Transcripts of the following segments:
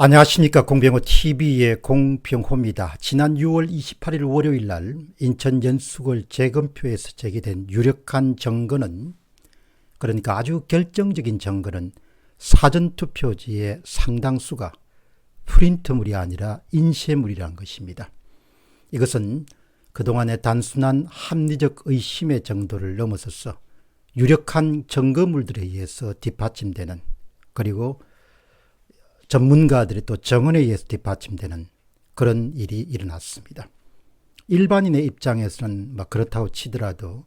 안녕하십니까. 공병호TV의 공병호입니다. 지난 6월 28일 월요일 날 인천 연수구을 재검표에서 제기된 유력한 증거는, 그러니까 아주 결정적인 증거는 사전투표지의 상당수가 프린트물이 아니라 인쇄물이라는 것입니다. 이것은 그동안의 단순한 합리적 의심의 정도를 넘어서서 유력한 증거물들에 의해서 뒷받침되는, 그리고 전문가들이 또 정언에 의해서 뒷받침되는 그런 일이 일어났습니다. 일반인의 입장에서는 그렇다고 치더라도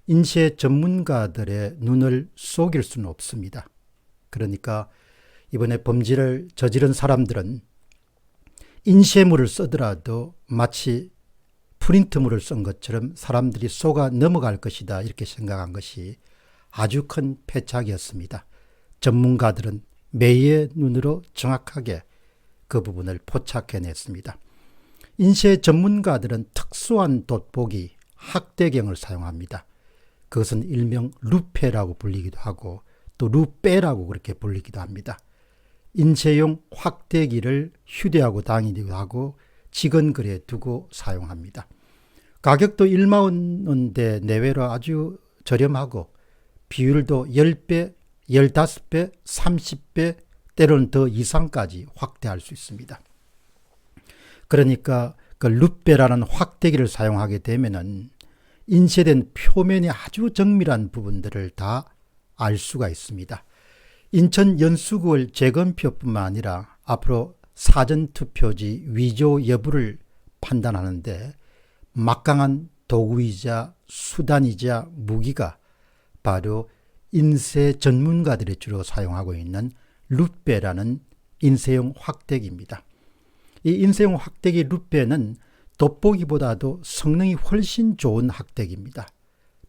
인쇄 전문가들의 눈을 속일 수는 없습니다. 그러니까 이번에 범죄를 저지른 사람들은 인쇄물을 쓰더라도 마치 프린트물을 쓴 것처럼 사람들이 속아 넘어갈 것이다, 이렇게 생각한 것이 아주 큰 패착이었습니다. 전문가들은 매의 눈으로 정확하게 그 부분을 포착해냈습니다. 인쇄 전문가들은 특수한 돋보기, 확대경을 사용합니다. 그것은 일명 루페라고 불리기도 하고 또 루페라고 그렇게 불리기도 합니다. 인쇄용 확대기를 휴대하고 다니기도 하고 직원거리에 두고 사용합니다. 가격도 10,000원대 내외로 아주 저렴하고 비율도 10배, 15배, 30배, 때로는 더 이상까지 확대할 수 있습니다. 그러니까 그 루페라는 확대기를 사용하게 되면은 인쇄된 표면의 아주 정밀한 부분들을 다 알 수가 있습니다. 인천 연수구을 재검표뿐만 아니라 앞으로 사전투표지 위조 여부를 판단하는데 막강한 도구이자 수단이자 무기가 바로 인쇄 전문가들이 주로 사용하고 있는 루페라는 인쇄용 확대기입니다. 이 인쇄용 확대기 루페는 돋보기보다도 성능이 훨씬 좋은 확대기입니다.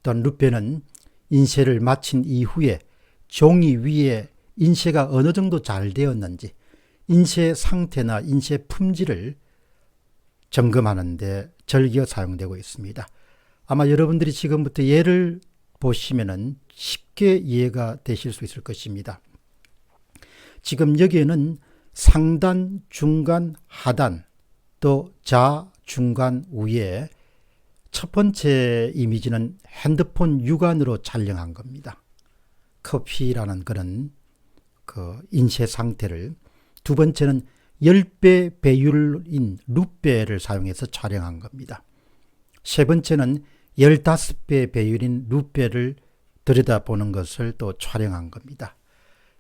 또한 루페는 인쇄를 마친 이후에 종이 위에 인쇄가 어느 정도 잘 되었는지 인쇄 상태나 인쇄 품질을 점검하는 데 즐겨 사용되고 있습니다. 아마 여러분들이 지금부터 예를 보시면은 쉽게 이해가 되실 수 있을 것입니다. 지금 여기에는 상단, 중간, 하단, 또 좌, 중간, 우에 첫 번째 이미지는 핸드폰 육안으로 촬영한 겁니다. 커피라는 그런 인쇄 상태를. 두 번째는 10배 배율인 루페를 사용해서 촬영한 겁니다. 세 번째는 15배 배율인 루페를 들여다보는 것을 또 촬영한 겁니다.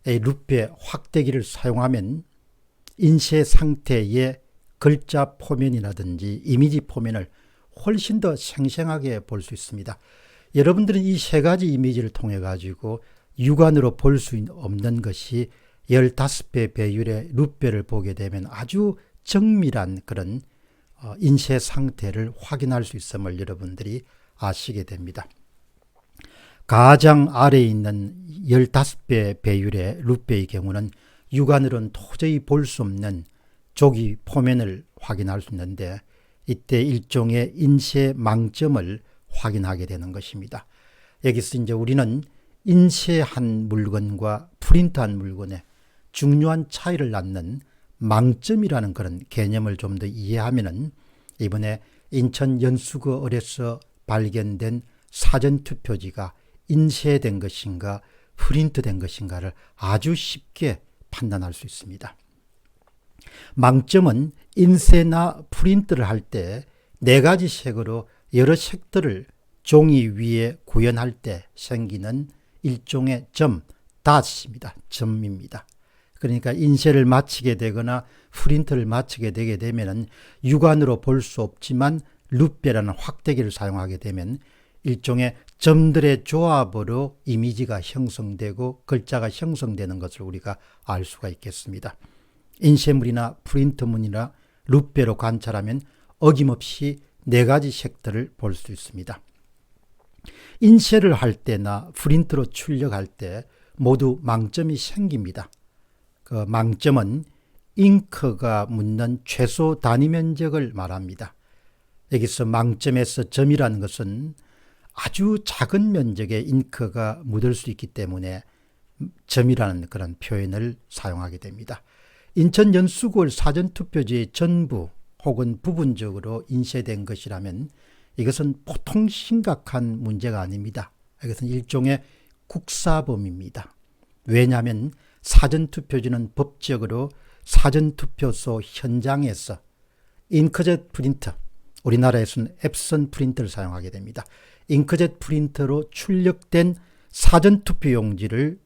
이 루페 확대기를 사용하면 인쇄 상태의 글자 포면이라든지 이미지 포면을 훨씬 더 생생하게 볼 수 있습니다. 여러분들은 이 세 가지 이미지를 통해 가지고 육안으로 볼 수 없는 것이 15배 배율의 루페를 보게 되면 아주 정밀한 그런 인쇄 상태를 확인할 수 있음을 여러분들이 아시게 됩니다. 가장 아래에 있는 15배 배율의 루페의 경우는 육안으로는 도저히 볼 수 없는 조기 포면을 확인할 수 있는데, 이때 일종의 인쇄 망점을 확인하게 되는 것입니다. 여기서 이제 우리는 인쇄한 물건과 프린트한 물건의 중요한 차이를 낳는 망점이라는 그런 개념을 좀 더 이해하면은 이번에 인천 연수구을에서 발견된 사전투표지가 인쇄된 것인가 프린트된 것인가를 아주 쉽게 판단할 수 있습니다. 망점은 인쇄나 프린트를 할 때 4가지 색으로 여러 색들을 종이 위에 구현할 때 생기는 일종의 점, 닷입니다. 점입니다. 그러니까 인쇄를 마치게 되거나 프린트를 마치게 되게 되면 육안으로 볼 수 없지만 루페라는 확대기를 사용하게 되면 일종의 점들의 조합으로 이미지가 형성되고 글자가 형성되는 것을 우리가 알 수가 있겠습니다. 인쇄물이나 프린트물이나 루페로 관찰하면 어김없이 4가지 색들을 볼 수 있습니다. 인쇄를 할 때나 프린트로 출력할 때 모두 망점이 생깁니다. 그 망점은 잉크가 묻는 최소 단위 면적을 말합니다. 여기서 망점에서 점이라는 것은 아주 작은 면적의 잉크가 묻을 수 있기 때문에 점이라는 그런 표현을 사용하게 됩니다. 인천 연수구의 사전투표지의 전부 혹은 부분적으로 인쇄된 것이라면 이것은 보통 심각한 문제가 아닙니다. 이것은 일종의 국사범입니다. 왜냐하면 사전투표지는 법적으로 사전투표소 현장에서 잉크젯 프린터, 우리나라에서는 앱선 프린터를 사용하게 됩니다. 잉크젯 프린터로 출력된 사전투표용지를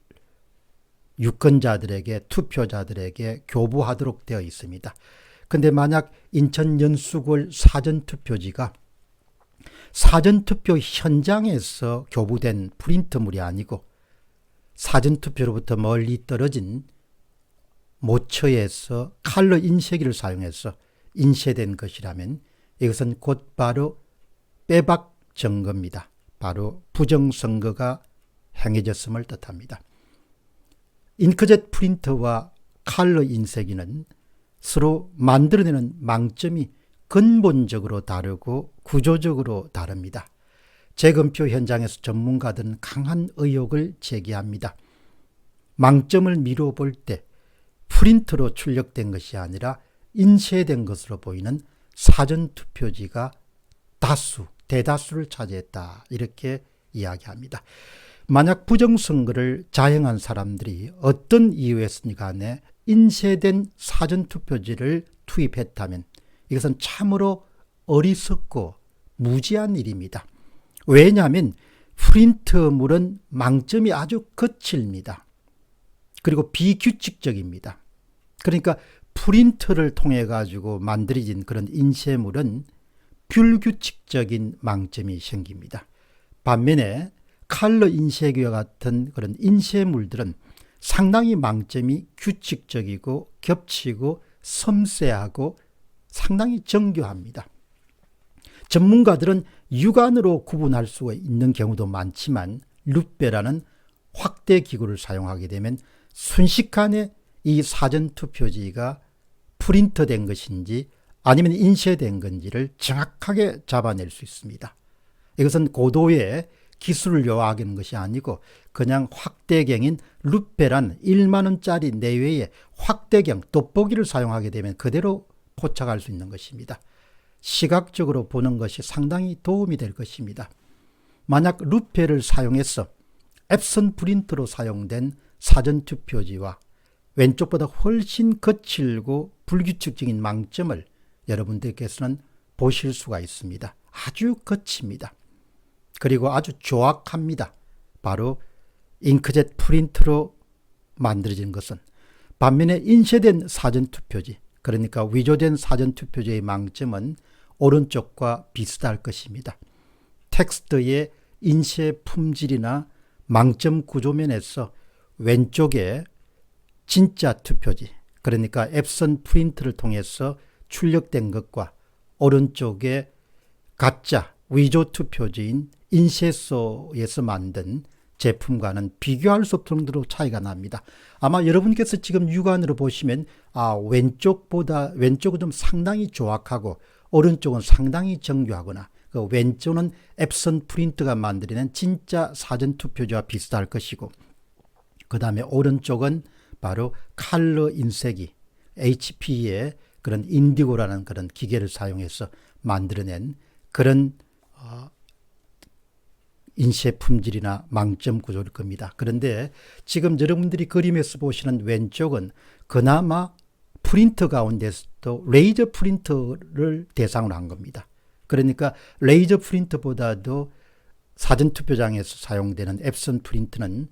유권자들에게, 투표자들에게 교부하도록 되어 있습니다. 근데 만약 인천 연수구의 사전투표지가 사전투표 현장에서 교부된 프린터물이 아니고 사전투표로부터 멀리 떨어진 모처에서 칼러 인쇄기를 사용해서 인쇄된 것이라면 이것은 곧바로 빼박 증거입니다. 바로 부정선거가 행해졌음을 뜻합니다. 잉크젯 프린터와 칼러 인쇄기는 서로 만들어내는 망점이 근본적으로 다르고 구조적으로 다릅니다. 재검표 현장에서 전문가들은 강한 의혹을 제기합니다. 망점을 미루어 볼 때 프린터로 출력된 것이 아니라 인쇄된 것으로 보이는 사전투표지가 대다수를 차지했다. 이렇게 이야기합니다. 만약 부정선거를 자행한 사람들이 어떤 이유였으니 간에 인쇄된 사전투표지를 투입했다면 이것은 참으로 어리석고 무지한 일입니다. 왜냐하면 프린터물은 망점이 아주 거칠입니다. 그리고 비규칙적입니다. 그러니까 프린터를 통해 가지고 만들어진 그런 인쇄물은 불규칙적인 망점이 생깁니다. 반면에 칼러 인쇄기와 같은 그런 인쇄물들은 상당히 망점이 규칙적이고 겹치고 섬세하고 상당히 정교합니다. 전문가들은 육안으로 구분할 수가 있는 경우도 많지만 루페라는 확대 기구를 사용하게 되면 순식간에 이 사전투표지가 프린터된 것인지 아니면 인쇄된 건지를 정확하게 잡아낼 수 있습니다. 이것은 고도의 기술을 요하는 것이 아니고 그냥 확대경인 루페란 1만 원짜리 내외의 확대경 돋보기를 사용하게 되면 그대로 포착할 수 있는 것입니다. 시각적으로 보는 것이 상당히 도움이 될 것입니다. 만약 루페를 사용해서 앱선 프린터로 사용된 사전투표지와 왼쪽보다 훨씬 거칠고 불규칙적인 망점을 여러분들께서는 보실 수가 있습니다. 아주 거칩니다. 그리고 아주 조악합니다. 바로 잉크젯 프린터로 만들어진 것은. 반면에 인쇄된 사전투표지, 그러니까 위조된 사전투표지의 망점은 오른쪽과 비슷할 것입니다. 텍스트의 인쇄 품질이나 망점 구조면에서 왼쪽에 진짜 투표지, 그러니까 앱선 프린트를 통해서 출력된 것과 오른쪽에 가짜 위조 투표지인 인쇄소에서 만든 제품과는 비교할 수 없을 정도로 차이가 납니다. 아마 여러분께서 지금 육안으로 보시면 왼쪽은 좀 상당히 조악하고 오른쪽은 상당히 정교하거나 그 왼쪽은 앱선 프린트가 만들어낸 진짜 사전투표지와 비슷할 것이고 그 다음에 오른쪽은 바로 칼러 인쇄기 HP의 그런 인디고라는 그런 기계를 사용해서 만들어낸 그런 인쇄 품질이나 망점 구조일 겁니다. 그런데 지금 여러분들이 그림에서 보시는 왼쪽은 그나마 프린터 가운데서도 레이저 프린터를 대상으로 한 겁니다. 그러니까 레이저 프린터보다도 사전투표장에서 사용되는 앱선 프린터는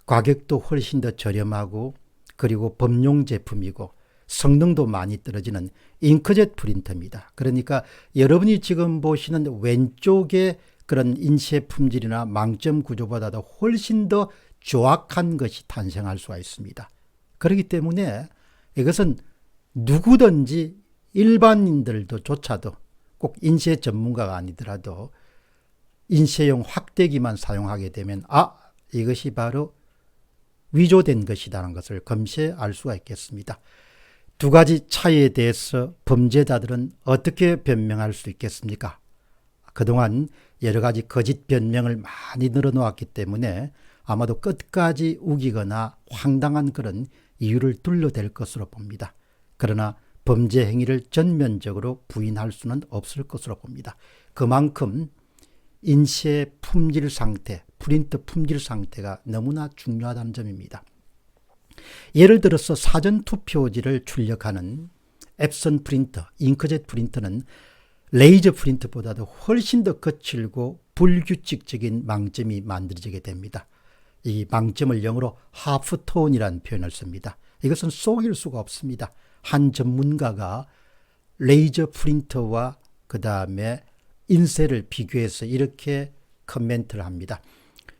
가격도 훨씬 더 저렴하고 그리고 범용 제품이고 성능도 많이 떨어지는 잉크젯 프린터입니다. 그러니까 여러분이 지금 보시는 왼쪽의 그런 인쇄 품질이나 망점 구조보다도 훨씬 더 조악한 것이 탄생할 수가 있습니다. 그렇기 때문에 이것은 누구든지 일반인들조차도 꼭 인쇄 전문가가 아니더라도 인쇄용 확대기만 사용하게 되면 이것이 바로 위조된 것이라는 것을 금세 알 수가 있겠습니다. 두 가지 차이에 대해서 범죄자들은 어떻게 변명할 수 있겠습니까? 그동안 여러 가지 거짓 변명을 많이 늘어놓았기 때문에 아마도 끝까지 우기거나 황당한 그런 이유를 둘러댈 것으로 봅니다. 그러나 범죄 행위를 전면적으로 부인할 수는 없을 것으로 봅니다. 그만큼 인쇄 품질 상태, 프린터 품질 상태가 너무나 중요하다는 점입니다. 예를 들어서 사전투표지를 출력하는 앱선 프린터, 잉크젯 프린터는 레이저 프린터보다도 훨씬 더 거칠고 불규칙적인 망점이 만들어지게 됩니다. 이 망점을 영어로 하프톤이라는 표현을 씁니다. 이것은 속일 수가 없습니다. 한 전문가가 레이저 프린터와 그 다음에 인쇄를 비교해서 이렇게 코멘트를 합니다.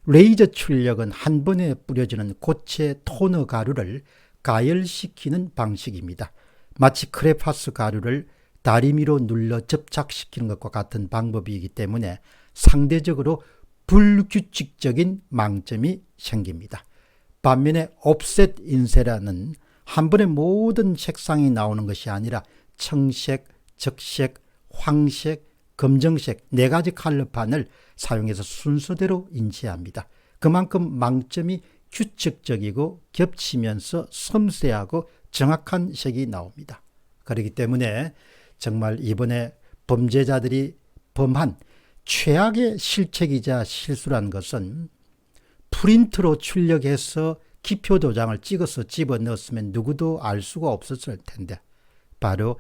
레이저 출력은 한 번에 뿌려지는 고체 토너 가루를 가열시키는 방식입니다. 마치 크레파스 가루를 다리미로 눌러 접착시키는 것과 같은 방법이기 때문에 상대적으로 불규칙적인 망점이 생깁니다. 반면에 옵셋 인쇄라는 한 번에 모든 색상이 나오는 것이 아니라 청색, 적색, 황색, 검정색 4가지 컬러판을 사용해서 순서대로 인쇄합니다. 그만큼 망점이 규칙적이고 겹치면서 섬세하고 정확한 색이 나옵니다. 그렇기 때문에 정말 이번에 범죄자들이 범한 최악의 실책이자 실수란 것은 프린트로 출력해서 기표 도장을 찍어서 집어넣었으면 누구도 알 수가 없었을 텐데 바로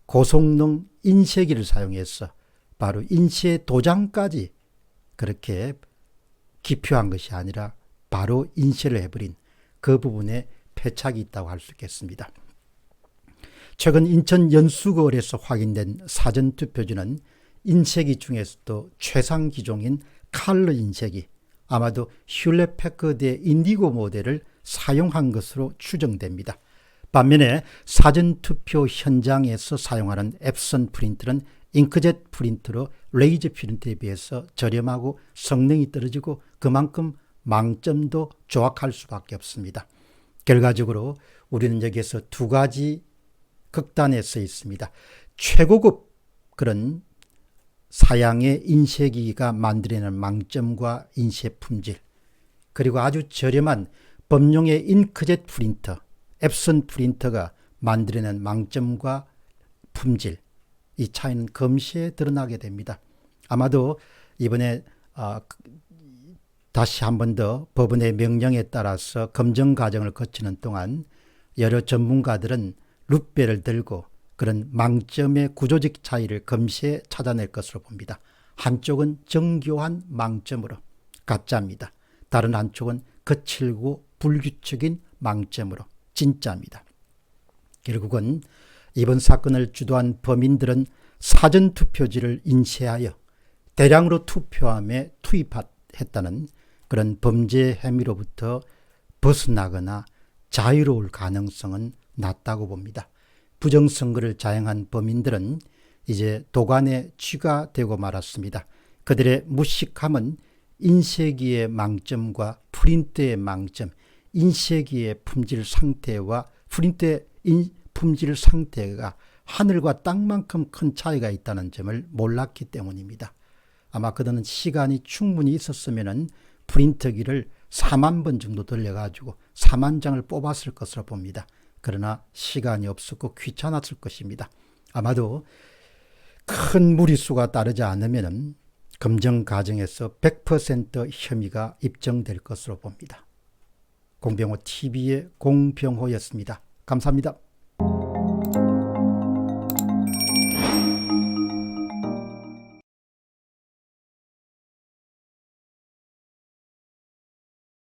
고성능 인쇄기를 사용해서 바로 인쇄 도장까지 그렇게 기표한 것이 아니라 바로 인쇄를 해버린 그 부분에 패착이 있다고 할 수 있겠습니다. 최근 인천 연수거울에서 확인된 사전투표지는 인쇄기 중에서도 최상 기종인 칼러 인쇄기, 아마도 휴렛패커드의 인디고 모델을 사용한 것으로 추정됩니다. 반면에 사전투표 현장에서 사용하는 앱선 프린터는 잉크젯 프린터로 레이저 프린터에 비해서 저렴하고 성능이 떨어지고 그만큼 망점도 조악할 수밖에 없습니다. 결과적으로 우리는 여기에서 2가지 극단에 서 있습니다. 최고급 그런 사양의 인쇄기가 만들어내는 망점과 인쇄 품질, 그리고 아주 저렴한 범용의 잉크젯 프린터, 앱선 프린터가 만들어낸 망점과 품질, 이 차이는 금시에 드러나게 됩니다. 아마도 이번에 다시 한 번 더 법원의 명령에 따라서 검증 과정을 거치는 동안 여러 전문가들은 룻배를 들고 그런 망점의 구조적 차이를 금시에 찾아낼 것으로 봅니다. 한쪽은 정교한 망점으로 가짜입니다. 다른 한쪽은 거칠고 불규칙인 망점으로 진짜입니다. 결국은 이번 사건을 주도한 범인들은 사전투표지를 인쇄하여 대량으로 투표함에 투입했다는 그런 범죄 혐의로부터 벗어나거나 자유로울 가능성은 낮다고 봅니다. 부정선거를 자행한 범인들은 이제 도관에 쥐가 되고 말았습니다. 그들의 무식함은 인쇄기의 망점과 프린터의 망점, 인쇄기의 품질 상태와 프린터의 품질 상태가 하늘과 땅만큼 큰 차이가 있다는 점을 몰랐기 때문입니다. 아마 그들은 시간이 충분히 있었으면 프린터기를 4만 번 정도 돌려가지고 4만 장을 뽑았을 것으로 봅니다. 그러나 시간이 없었고 귀찮았을 것입니다. 아마도 큰 무리수가 따르지 않으면 검증 과정에서 100% 혐의가 입증될 것으로 봅니다. 공병호 TV의 공병호였습니다. 감사합니다.